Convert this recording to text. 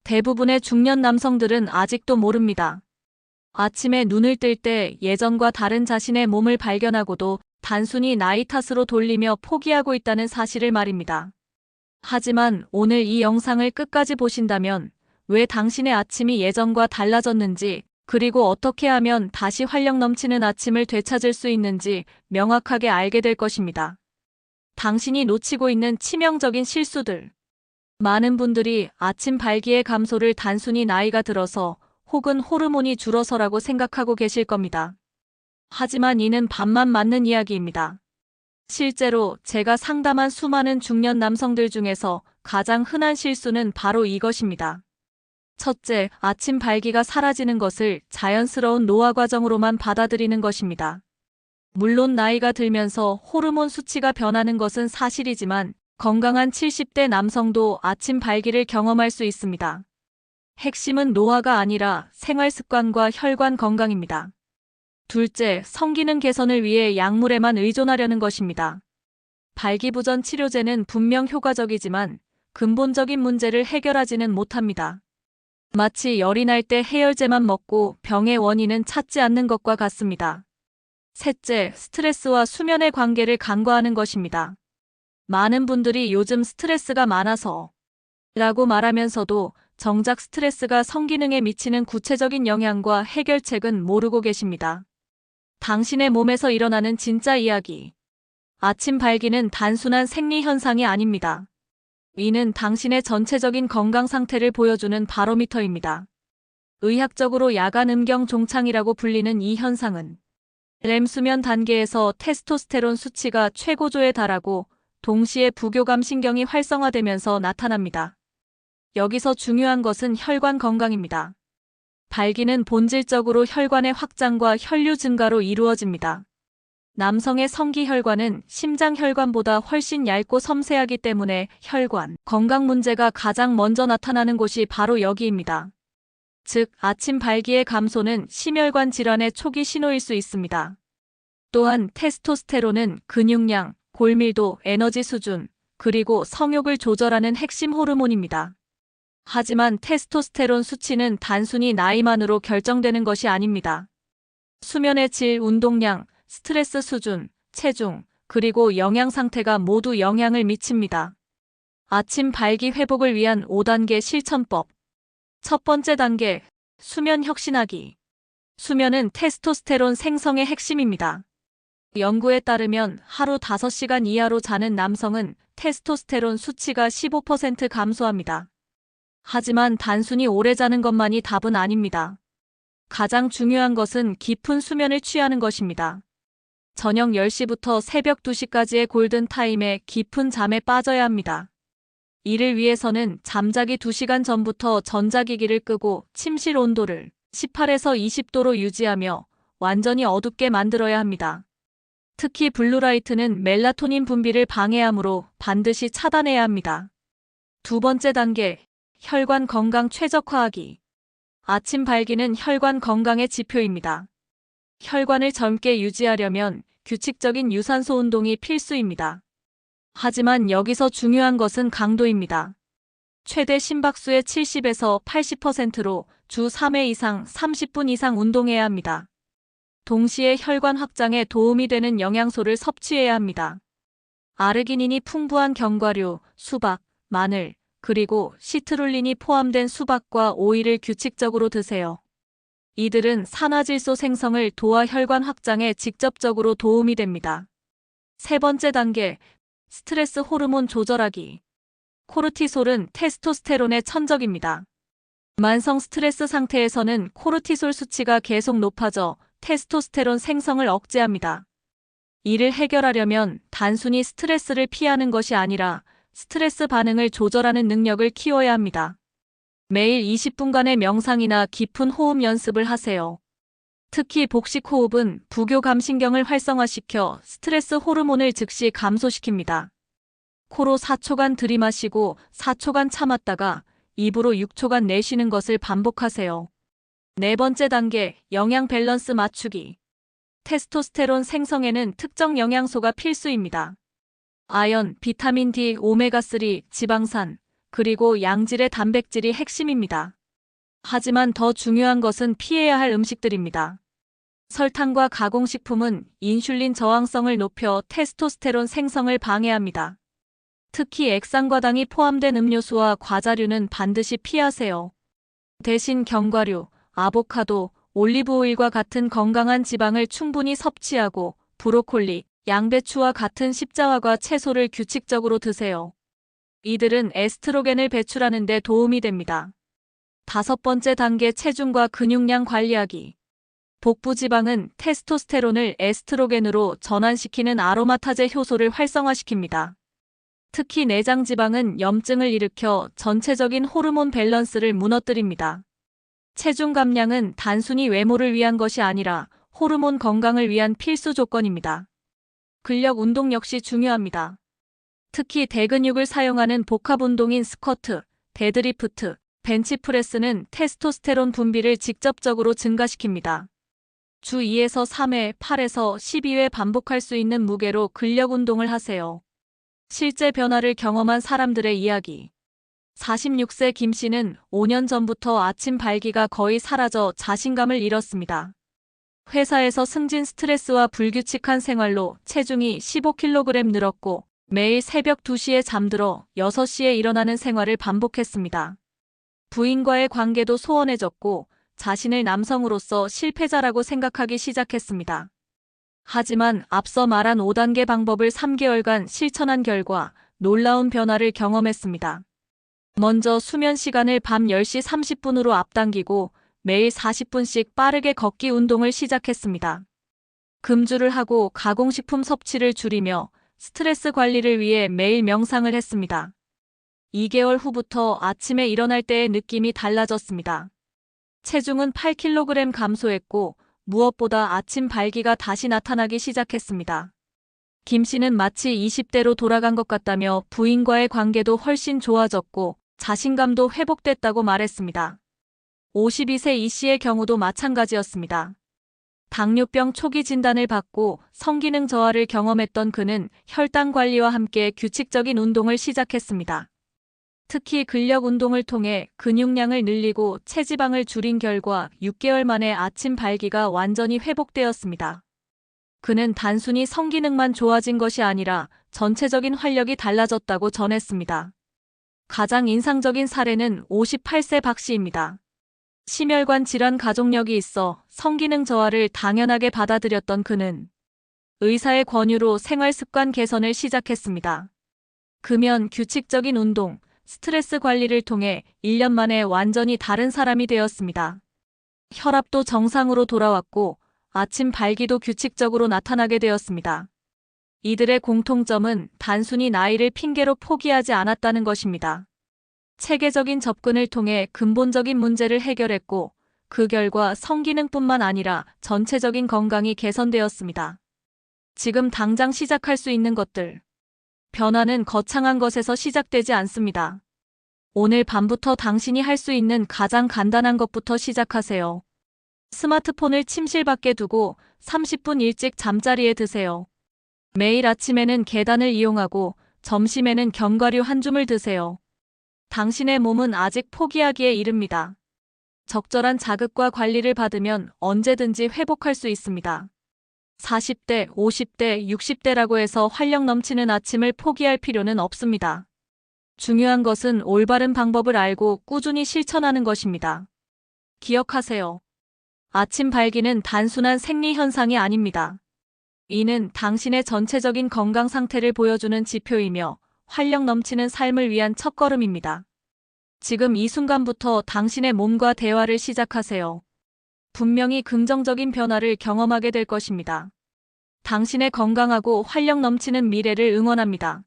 대부분의 중년 남성들은 아직도 모릅니다. 아침에 눈을 뜰 때 예전과 다른 자신의 몸을 발견하고도 단순히 나이 탓으로 돌리며 포기하고 있다는 사실을 말입니다. 하지만 오늘 이 영상을 끝까지 보신다면 왜 당신의 아침이 예전과 달라졌는지, 그리고 어떻게 하면 다시 활력 넘치는 아침을 되찾을 수 있는지 명확하게 알게 될 것입니다. 당신이 놓치고 있는 치명적인 실수들. 많은 분들이 아침 발기의 감소를 단순히 나이가 들어서 혹은 호르몬이 줄어서라고 생각하고 계실 겁니다. 하지만 이는 반만 맞는 이야기입니다. 실제로 제가 상담한 수많은 중년 남성들 중에서 가장 흔한 실수는 바로 이것입니다. 첫째, 아침 발기가 사라지는 것을 자연스러운 노화 과정으로만 받아들이는 것입니다. 물론 나이가 들면서 호르몬 수치가 변하는 것은 사실이지만 건강한 70대 남성도 아침 발기를 경험할 수 있습니다. 핵심은 노화가 아니라 생활 습관과 혈관 건강입니다. 둘째, 성기능 개선을 위해 약물에만 의존하려는 것입니다. 발기부전 치료제는 분명 효과적이지만 근본적인 문제를 해결하지는 못합니다. 마치 열이 날 때 해열제만 먹고 병의 원인은 찾지 않는 것과 같습니다. 셋째, 스트레스와 수면의 관계를 간과하는 것입니다. 많은 분들이 요즘 스트레스가 많아서 라고 말하면서도 정작 스트레스가 성기능에 미치는 구체적인 영향과 해결책은 모르고 계십니다. 당신의 몸에서 일어나는 진짜 이야기. 아침 발기는 단순한 생리 현상이 아닙니다. 이는 당신의 전체적인 건강 상태를 보여주는 바로미터입니다. 의학적으로 야간 음경 종창이라고 불리는 이 현상은 렘 수면 단계에서 테스토스테론 수치가 최고조에 달하고 동시에 부교감 신경이 활성화되면서 나타납니다. 여기서 중요한 것은 혈관 건강입니다. 발기는 본질적으로 혈관의 확장과 혈류 증가로 이루어집니다. 남성의 성기혈관은 심장혈관보다 훨씬 얇고 섬세하기 때문에 혈관 건강 문제가 가장 먼저 나타나는 곳이 바로 여기입니다. 즉, 아침 발기의 감소는 심혈관 질환의 초기 신호일 수 있습니다. 또한 테스토스테론은 근육량, 골밀도, 에너지 수준, 그리고 성욕을 조절하는 핵심 호르몬입니다. 하지만 테스토스테론 수치는 단순히 나이만으로 결정되는 것이 아닙니다. 수면의 질, 운동량, 스트레스 수준, 체중, 그리고 영양 상태가 모두 영향을 미칩니다. 아침 발기 회복을 위한 5단계 실천법. 첫 번째 단계, 수면 혁신하기. 수면은 테스토스테론 생성의 핵심입니다. 연구에 따르면 하루 5시간 이하로 자는 남성은 테스토스테론 수치가 15% 감소합니다. 하지만 단순히 오래 자는 것만이 답은 아닙니다. 가장 중요한 것은 깊은 수면을 취하는 것입니다. 저녁 10시부터 새벽 2시까지의 골든타임에 깊은 잠에 빠져야 합니다. 이를 위해서는 잠자기 2시간 전부터 전자기기를 끄고 침실 온도를 18에서 20도로 유지하며 완전히 어둡게 만들어야 합니다. 특히 블루라이트는 멜라토닌 분비를 방해하므로 반드시 차단해야 합니다. 두 번째 단계, 혈관 건강 최적화하기. 아침 발기는 혈관 건강의 지표입니다. 혈관을 젊게 유지하려면 규칙적인 유산소 운동이 필수입니다. 하지만 여기서 중요한 것은 강도입니다. 최대 심박수의 70에서 80%로 주 3회 이상 30분 이상 운동해야 합니다. 동시에 혈관 확장에 도움이 되는 영양소를 섭취해야 합니다. 아르기닌이 풍부한 견과류, 수박, 마늘, 그리고 시트룰린이 포함된 수박과 오이를 규칙적으로 드세요. 이들은 산화질소 생성을 도와 혈관 확장에 직접적으로 도움이 됩니다. 세 번째 단계, 스트레스 호르몬 조절하기. 코르티솔은 테스토스테론의 천적입니다. 만성 스트레스 상태에서는 코르티솔 수치가 계속 높아져 테스토스테론 생성을 억제합니다. 이를 해결하려면 단순히 스트레스를 피하는 것이 아니라 스트레스 반응을 조절하는 능력을 키워야 합니다. 매일 20분간의 명상이나 깊은 호흡 연습을 하세요. 특히 복식 호흡은 부교감신경을 활성화시켜 스트레스 호르몬을 즉시 감소시킵니다. 코로 4초간 들이마시고 4초간 참았다가 입으로 6초간 내쉬는 것을 반복하세요. 네 번째 단계, 영양 밸런스 맞추기. 테스토스테론 생성에는 특정 영양소가 필수입니다. 아연, 비타민 D, 오메가3, 지방산, 그리고 양질의 단백질이 핵심입니다. 하지만 더 중요한 것은 피해야 할 음식들입니다. 설탕과 가공식품은 인슐린 저항성을 높여 테스토스테론 생성을 방해합니다. 특히 액상과당이 포함된 음료수와 과자류는 반드시 피하세요. 대신 견과류, 아보카도, 올리브오일과 같은 건강한 지방을 충분히 섭취하고 브로콜리, 양배추와 같은 십자화과 채소를 규칙적으로 드세요. 이들은 에스트로겐을 배출하는 데 도움이 됩니다. 5번째 단계 체중과 근육량 관리하기. 복부 지방은 테스토스테론을 에스트로겐으로 전환시키는 아로마타제 효소를 활성화시킵니다. 특히 내장 지방은 염증을 일으켜 전체적인 호르몬 밸런스를 무너뜨립니다. 체중 감량은 단순히 외모를 위한 것이 아니라 호르몬 건강을 위한 필수 조건입니다. 근력 운동 역시 중요합니다. 특히 대근육을 사용하는 복합 운동인 스쿼트, 데드리프트, 벤치프레스는 테스토스테론 분비를 직접적으로 증가시킵니다. 주 2에서 3회, 8에서 12회 반복할 수 있는 무게로 근력 운동을 하세요. 실제 변화를 경험한 사람들의 이야기. 46세 김 씨는 5년 전부터 아침 발기가 거의 사라져 자신감을 잃었습니다. 회사에서 승진 스트레스와 불규칙한 생활로 체중이 15kg 늘었고 매일 새벽 2시에 잠들어 6시에 일어나는 생활을 반복했습니다. 부인과의 관계도 소원해졌고 자신을 남성으로서 실패자라고 생각하기 시작했습니다. 하지만 앞서 말한 5단계 방법을 3개월간 실천한 결과 놀라운 변화를 경험했습니다. 먼저 수면 시간을 밤 10시 30분으로 앞당기고 매일 40분씩 빠르게 걷기 운동을 시작했습니다. 금주를 하고 가공식품 섭취를 줄이며 스트레스 관리를 위해 매일 명상을 했습니다. 2개월 후부터 아침에 일어날 때의 느낌이 달라졌습니다. 체중은 8kg 감소했고 무엇보다 아침 발기가 다시 나타나기 시작했습니다. 김 씨는 마치 20대로 돌아간 것 같다며 부인과의 관계도 훨씬 좋아졌고 자신감도 회복됐다고 말했습니다. 52세 이 씨의 경우도 마찬가지였습니다. 당뇨병 초기 진단을 받고 성기능 저하를 경험했던 그는 혈당 관리와 함께 규칙적인 운동을 시작했습니다. 특히 근력 운동을 통해 근육량을 늘리고 체지방을 줄인 결과 6개월 만에 아침 발기가 완전히 회복되었습니다. 그는 단순히 성기능만 좋아진 것이 아니라 전체적인 활력이 달라졌다고 전했습니다. 가장 인상적인 사례는 58세 박 씨입니다. 심혈관 질환 가족력이 있어 성기능 저하를 당연하게 받아들였던 그는 의사의 권유로 생활 습관 개선을 시작했습니다. 금연, 규칙적인 운동, 스트레스 관리를 통해 1년 만에 완전히 다른 사람이 되었습니다. 혈압도 정상으로 돌아왔고 아침 발기도 규칙적으로 나타나게 되었습니다. 이들의 공통점은 단순히 나이를 핑계로 포기하지 않았다는 것입니다. 체계적인 접근을 통해 근본적인 문제를 해결했고 그 결과 성기능뿐만 아니라 전체적인 건강이 개선되었습니다. 지금 당장 시작할 수 있는 것들. 변화는 거창한 것에서 시작되지 않습니다. 오늘 밤부터 당신이 할 수 있는 가장 간단한 것부터 시작하세요. 스마트폰을 침실 밖에 두고 30분 일찍 잠자리에 드세요. 매일 아침에는 계단을 이용하고 점심에는 견과류 한 줌을 드세요. 당신의 몸은 아직 포기하기에 이릅니다. 적절한 자극과 관리를 받으면 언제든지 회복할 수 있습니다. 40대, 50대, 60대라고 해서 활력 넘치는 아침을 포기할 필요는 없습니다. 중요한 것은 올바른 방법을 알고 꾸준히 실천하는 것입니다. 기억하세요. 아침 발기는 단순한 생리 현상이 아닙니다. 이는 당신의 전체적인 건강 상태를 보여주는 지표이며 활력 넘치는 삶을 위한 첫걸음입니다. 지금 이 순간부터 당신의 몸과 대화를 시작하세요. 분명히 긍정적인 변화를 경험하게 될 것입니다. 당신의 건강하고 활력 넘치는 미래를 응원합니다.